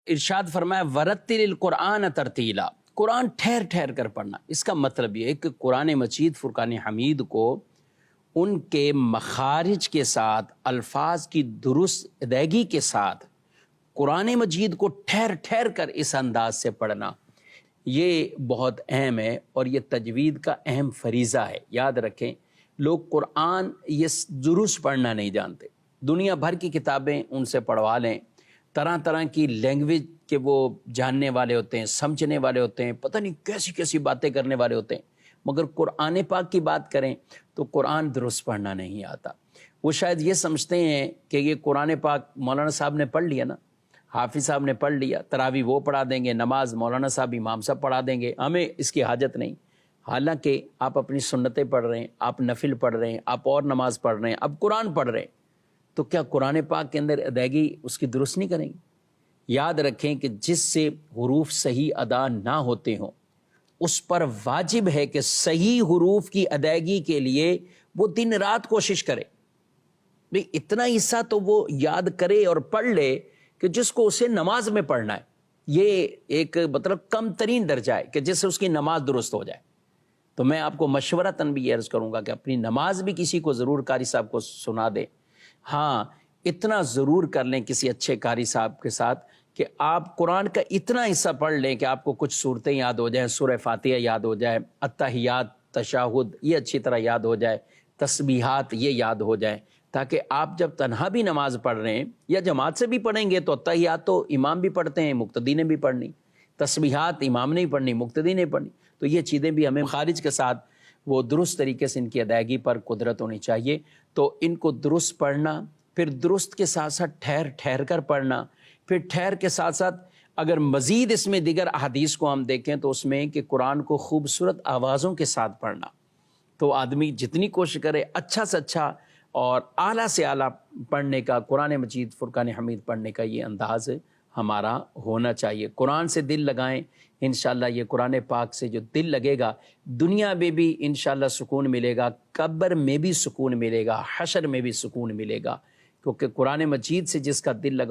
ارشاد فرمایا ورتل القرآن ترتیلا، قرآن ٹھہر ٹھہر کر پڑھنا۔ اس کا مطلب یہ ہے کہ قرآن مجید فرقان حمید کو ان کے مخارج کے ساتھ، الفاظ کی درست ادائیگی کے ساتھ قرآن مجید کو ٹھہر ٹھہر کر اس انداز سے پڑھنا، یہ بہت اہم ہے اور یہ تجوید کا اہم فریضہ ہے۔ یاد رکھیں، لوگ قرآن یہ درست پڑھنا نہیں جانتے، دنیا بھر کی کتابیں ان سے پڑھوا لیں، طرح طرح کی لینگویج کے وہ جاننے والے ہوتے ہیں، سمجھنے والے ہوتے ہیں، پتہ نہیں کیسی کیسی باتیں کرنے والے ہوتے ہیں، مگر قرآن پاک کی بات کریں تو قرآن درست پڑھنا نہیں آتا۔ وہ شاید یہ سمجھتے ہیں کہ یہ قرآن پاک مولانا صاحب نے پڑھ لیا نا، حافظ صاحب نے پڑھ لیا، تراویح وہ پڑھا دیں گے، نماز مولانا صاحب امام صاحب پڑھا دیں گے، ہمیں اس کی حاجت نہیں۔ حالانکہ آپ اپنی سنتیں پڑھ رہے ہیں، آپ نفل پڑھ رہے ہیں، آپ اور نماز پڑھ رہے ہیں، اب قرآن پڑھ رہے ہیں، تو کیا قرآن پاک کے اندر ادائیگی اس کی درست نہیں کریں گے؟ یاد رکھیں کہ جس سے حروف صحیح ادا نہ ہوتے ہوں اس پر واجب ہے کہ صحیح حروف کی ادائیگی کے لیے وہ دن رات کوشش کرے۔ بھئی اتنا حصہ تو وہ یاد کرے اور پڑھ لے کہ جس کو اسے نماز میں پڑھنا ہے، یہ ایک مطلب کم ترین درجہ ہے کہ جس سے اس کی نماز درست ہو جائے۔ تو میں آپ کو مشورتاً بھی یہ عرض کروں گا کہ اپنی نماز بھی کسی کو ضرور قاری صاحب کو سنا دے۔ ہاں، اتنا ضرور کر لیں کسی اچھے قاری صاحب کے ساتھ کہ آپ قرآن کا اتنا حصہ پڑھ لیں کہ آپ کو کچھ صورتیں یاد ہو جائیں، سورہ فاتحہ یاد ہو جائے، التحیات، تشہد یہ اچھی طرح یاد ہو جائے، تسبیحات یہ یاد ہو جائے، تاکہ آپ جب تنہا بھی نماز پڑھ رہے ہیں یا جماعت سے بھی پڑھیں گے تو التحیات تو امام بھی پڑھتے ہیں، مقتدی نے بھی پڑھنی، تسبیحات امام نے بھی پڑھنی، مقتدی نے پڑھنی، تو یہ چیزیں بھی ہمیں خارج کے ساتھ وہ درست طریقے سے ان کی ادائیگی پر قدرت ہونی چاہیے۔ تو ان کو درست پڑھنا، پھر درست کے ساتھ ساتھ ٹھہر ٹھہر کر پڑھنا، پھر ٹھہر کے ساتھ ساتھ اگر مزید اس میں دیگر احادیث کو ہم دیکھیں تو اس میں کہ قرآن کو خوبصورت آوازوں کے ساتھ پڑھنا۔ تو آدمی جتنی کوشش کرے اچھا سے اچھا اور اعلیٰ سے اعلیٰ پڑھنے کا، قرآن مجید فرقان حمید پڑھنے کا یہ انداز ہمارا ہونا چاہیے۔ قرآن سے دل لگائیں، انشاءاللہ یہ قرآن پاک سے جو دل لگے گا دنیا میں بھی انشاءاللہ سکون ملے گا، قبر میں بھی سکون ملے گا، حشر میں بھی سکون ملے گا، کیونکہ قرآن مجید سے جس کا دل لگا